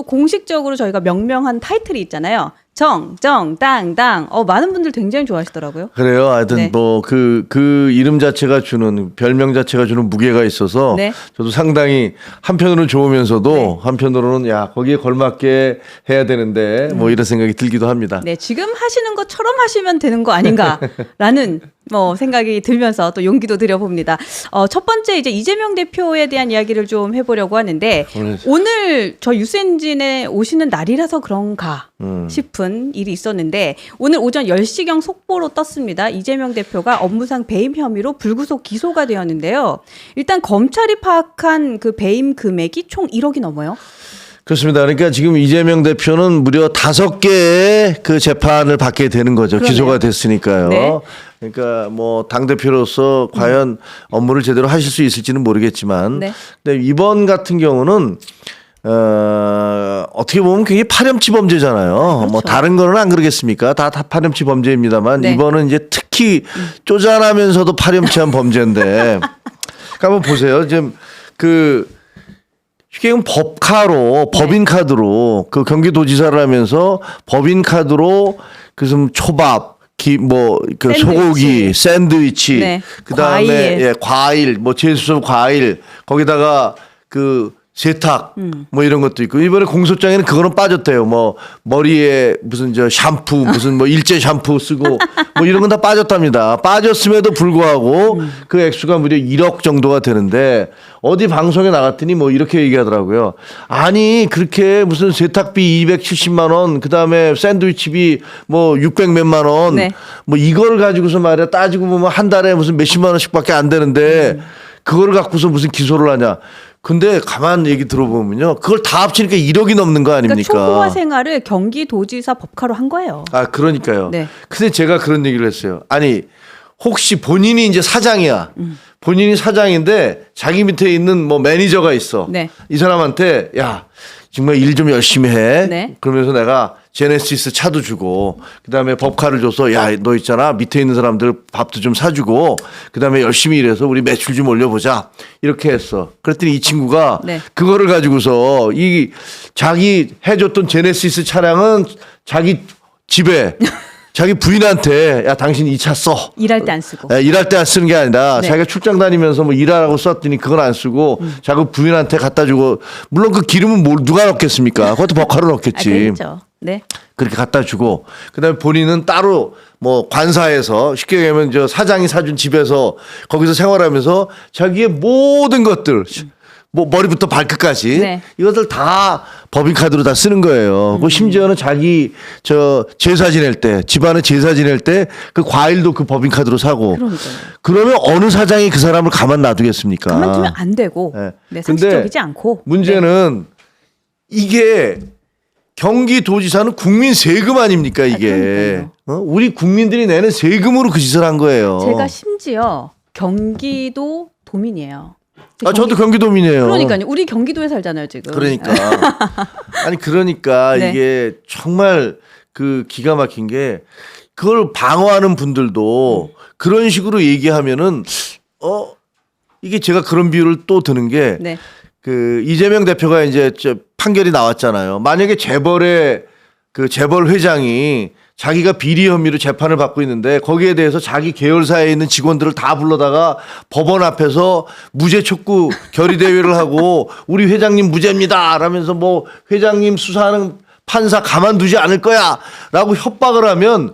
또 공식적으로 저희가 명명한 타이틀이 있잖아요. 땅. 많은 분들 굉장히 좋아하시더라고요. 그래요. 하여튼 네. 뭐 그 이름 자체가 주는 별명 자체가 주는 무게가 있어서 네. 저도 상당히 한편으로는 좋으면서도 네. 한편으로는 야 거기에 걸맞게 해야 되는데 뭐 이런 생각이 들기도 합니다. 네, 지금 하시는 것처럼 하시면 되는 거 아닌가라는 뭐 생각이 들면서 또 용기도 드려봅니다. 첫 번째 이제 이재명 대표에 대한 이야기를 좀 해보려고 하는데 오늘 저 뉴스엔진에 오시는 날이라서 그런가 싶은 일이 있었는데 오늘 오전 10시경 속보로 떴습니다. 이재명 대표가 업무상 배임 혐의로 불구속 기소가 되었는데요. 일단 검찰이 파악한 그 배임 금액이 총 1억이 넘어요. 그렇습니다. 그러니까 지금 이재명 대표는 무려 5개의 그 재판을 받게 되는 거죠. 그러네요. 기소가 됐으니까요. 네. 그러니까 뭐 당대표로서 과연 업무를 제대로 하실 수 있을지는 모르겠지만 네. 근데 이번 같은 경우는 어떻게 보면 굉장히 파렴치 범죄잖아요. 그렇죠. 뭐 다른 거는 안 그러겠습니까? 다 파렴치 범죄입니다만 네. 이번은 이제 특히 쪼잔하면서도 파렴치한 범죄인데 그러니까 한번 보세요. 지금 쉽게 얘기하면 법인 카드로 그 경기도지사를 하면서 법인 카드로 그래서 초밥, 그 소고기, 샌드위치, 네. 그다음에 과일, 뭐 제수소 과일, 거기다가 그 세탁 뭐 이런 것도 있고 이번에 공소장에는 그거는 빠졌대요. 뭐 머리에 무슨 샴푸 무슨 뭐 일제 샴푸 쓰고 뭐 이런 건 다 빠졌답니다. 빠졌음에도 불구하고 그 액수가 무려 1억 정도가 되는데 어디 방송에 나갔더니 뭐 이렇게 얘기하더라고요. 아니 그렇게 무슨 세탁비 270만 원 그다음에 샌드위치비 뭐 600 몇만 원 네. 뭐 이걸 가지고서 말이야 따지고 보면 한 달에 무슨 몇십만 원씩밖에 안 되는데 그걸 갖고서 무슨 기소를 하냐. 근데 가만 얘기 들어보면요. 그걸 다 합치니까 1억이 넘는 거 아닙니까? 그러니까 초보화 생활을 경기도지사 법카로 한 거예요. 아, 그러니까요. 네. 근데 제가 그런 얘기를 했어요. 아니, 혹시 본인이 이제 사장이야. 본인이 사장인데 자기 밑에 있는 뭐 매니저가 있어. 네. 이 사람한테 야, 정말 일 좀 열심히 해. 네. 그러면서 내가 제네시스 차도 주고 그다음에 법카를 줘서 야, 너 있잖아. 밑에 있는 사람들 밥도 좀 사주고 그다음에 열심히 일해서 우리 매출 좀 올려보자. 이렇게 했어. 그랬더니 이 친구가 네. 그거를 가지고서 이 자기 해줬던 제네시스 차량은 자기 집에 자기 부인한테 야 당신 이 차 써. 일할 때 안 쓰고. 일할 때 안 쓰는 게 아니라 네. 자기가 출장 다니면서 뭐 일하라고 썼더니 그건 안 쓰고 자기 부인한테 갖다 주고 물론 그 기름은 누가 넣겠습니까? 그것도 법카로 넣겠지. 그렇죠. 네. 그렇게 갖다 주고 그다음에 본인은 따로 뭐 관사에서 쉽게 얘기하면 사장이 사준 집에서 거기서 생활하면서 자기의 모든 것들 뭐 머리부터 발끝까지 네. 이것들 다 법인카드로 다 쓰는 거예요. 그 심지어는 자기 제사 지낼 때 집안에 제사 지낼 때 그 과일도 그 법인카드로 사고. 그러니까요. 그러면 어느 사장이 그 사람을 가만 놔두겠습니까? 가만 두면 안 되고 네. 네, 근데 상식적이지 않고. 문제는 이게 경기도지사는 국민 세금 아닙니까 이게? 그러니까요. 우리 국민들이 내는 세금으로 그 짓을 한 거예요. 제가 심지어 경기도 도민이에요. 저도 경기도민이에요. 그러니까요. 우리 경기도에 살잖아요 지금. 그러니까 아니 그러니까 네. 이게 정말 그 기가 막힌 게 그걸 방어하는 분들도 그런 식으로 얘기하면은 이게 제가 그런 비유를 또 드는 게 네. 그 이재명 대표가 이제 판결이 나왔잖아요. 만약에 재벌의 그 재벌 회장이 자기가 비리 혐의로 재판을 받고 있는데 거기에 대해서 자기 계열사에 있는 직원들을 다 불러다가 법원 앞에서 무죄 촉구 결의 대회를 하고 우리 회장님 무죄입니다. 라면서 뭐 회장님 수사하는 판사 가만두지 않을 거야 라고 협박을 하면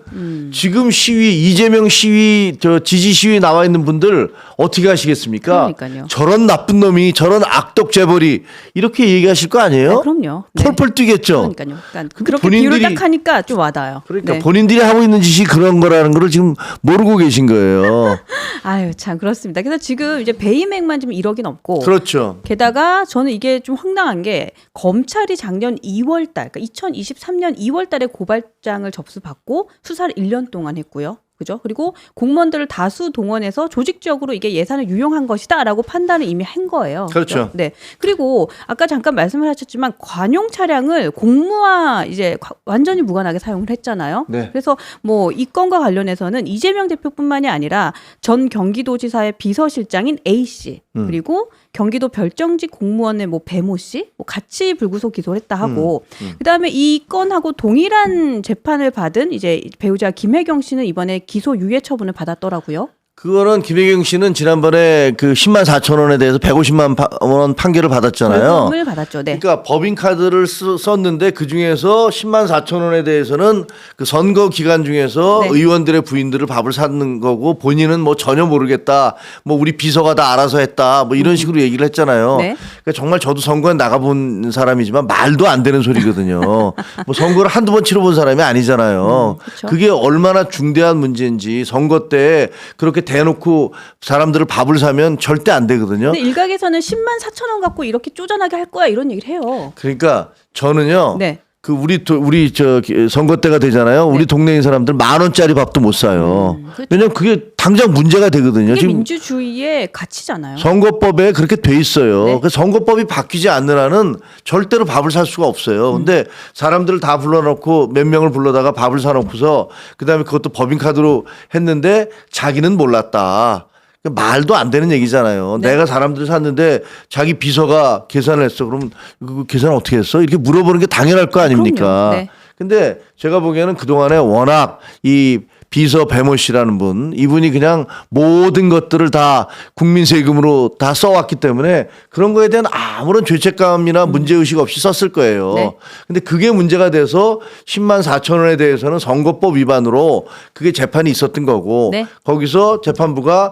지금 시위 이재명 시위 지지 시위 나와 있는 분들 어떻게 하시겠습니까? 그러니까요. 저런 나쁜 놈이 저런 악덕 재벌이 이렇게 얘기하실 거 아니에요? 네, 그럼요. 네. 펄펄 뛰겠죠. 그러니까요. 그러니까 그렇게 비유를 딱 하니까 좀 와닿아요. 그러니까 네. 본인들이 하고 있는 짓이 그런 거라는 걸 지금 모르고 계신 거예요. 아유 참 그렇습니다. 그래서 지금 이제 배임액만 지금 1억이 넘고. 그렇죠. 게다가 저는 이게 좀 황당한 게 검찰이 작년 2월 달, 그러니까 2023년 2월 달에 고발장을 접수받고 수사를 1년 동안 했고요. 그죠? 그리고 공무원들을 다수 동원해서 조직적으로 이게 예산을 유용한 것이다라고 판단을 이미 한 거예요. 그렇죠. 네. 그리고 아까 잠깐 말씀을 하셨지만 관용 차량을 공무와 이제 완전히 무관하게 사용을 했잖아요. 네. 그래서 뭐 이 건과 관련해서는 이재명 대표뿐만이 아니라 전 경기도지사의 비서실장인 A 씨 그리고 경기도 별정직 공무원의 뭐 배모 씨 같이 불구속 기소를 했다 하고 그다음에 이 건하고 동일한 재판을 받은 이제 배우자 김혜경 씨는 이번에 기소 유예 처분을 받았더라고요. 그거는 김혜경 씨는 지난번에 그 10만 4천 원에 대해서 150만 원 판결을 받았잖아요. 벌금을 받았죠. 네. 그러니까 법인카드를 썼는데 그 중에서 10만 4천 원에 대해서는 그 선거 기간 중에서 네. 의원들의 부인들을 밥을 사는 거고 본인은 뭐 전혀 모르겠다. 뭐 우리 비서가 다 알아서 했다. 뭐 이런 식으로 얘기를 했잖아요. 네. 그러니까 정말 저도 선거에 나가본 사람이지만 말도 안 되는 소리거든요. 뭐 선거를 한두 번 치러본 사람이 아니잖아요. 그렇죠. 그게 얼마나 중대한 문제인지 선거 때 그렇게 대놓고 사람들을 밥을 사면 절대 안 되거든요. 근데 일각에서는 10만 4천 원 갖고 이렇게 쪼잔하게 할 거야 이런 얘기를 해요. 그러니까 저는요. 네. 그 우리 저 선거 때가 되잖아요. 우리 동네인 사람들 10,000원짜리 밥도 못 사요. 그렇죠. 왜냐면 그게 당장 문제가 되거든요. 이게 지금 민주주의의 가치잖아요. 선거법에 그렇게 돼 있어요. 네. 그 선거법이 바뀌지 않는 한은 절대로 밥을 살 수가 없어요. 근데 사람들을 다 불러놓고 몇 명을 불러다가 밥을 사놓고서 그다음에 그것도 법인카드로 했는데 자기는 몰랐다. 말도 안 되는 얘기잖아요. 네. 내가 사람들을 샀는데 자기 비서가 계산을 했어. 그러면 그 계산 어떻게 했어? 이렇게 물어보는 게 당연할 거 아닙니까? 그럼요. 네. 근데 제가 보기에는 그동안에 워낙 이 비서 배모 씨라는 분, 이분이 그냥 모든 것들을 다 국민 세금으로 다 써왔기 때문에 그런 거에 대한 아무런 죄책감이나 문제의식 없이 썼을 거예요. 네. 근데 그게 문제가 돼서 10만 4천 원에 대해서는 선거법 위반으로 그게 재판이 있었던 거고 네. 거기서 재판부가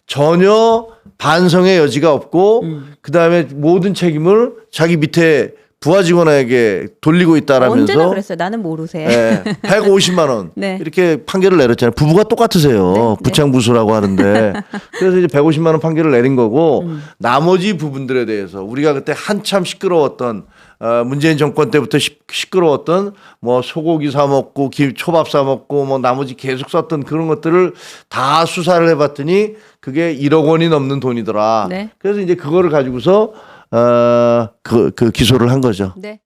전혀 반성의 여지가 없고 그다음에 모든 책임을 자기 밑에 부하 직원에게 돌리고 있다라면서 언제나 그랬어요. 나는 모르세. 네, 150만 원 네. 이렇게 판결을 내렸잖아요. 부부가 똑같으세요. 네. 부창부수라고 하는데 그래서 이제 150만 원 판결을 내린 거고 나머지 부분들에 대해서 우리가 그때 한참 시끄러웠던 문재인 정권 때부터 시끄러웠던 뭐 소고기 사 먹고 초밥 사 먹고 뭐 나머지 계속 썼던 그런 것들을 다 수사를 해봤더니 그게 1억 원이 넘는 돈이더라. 네. 그래서 이제 그거를 가지고서 그 기소를 한 거죠. 네.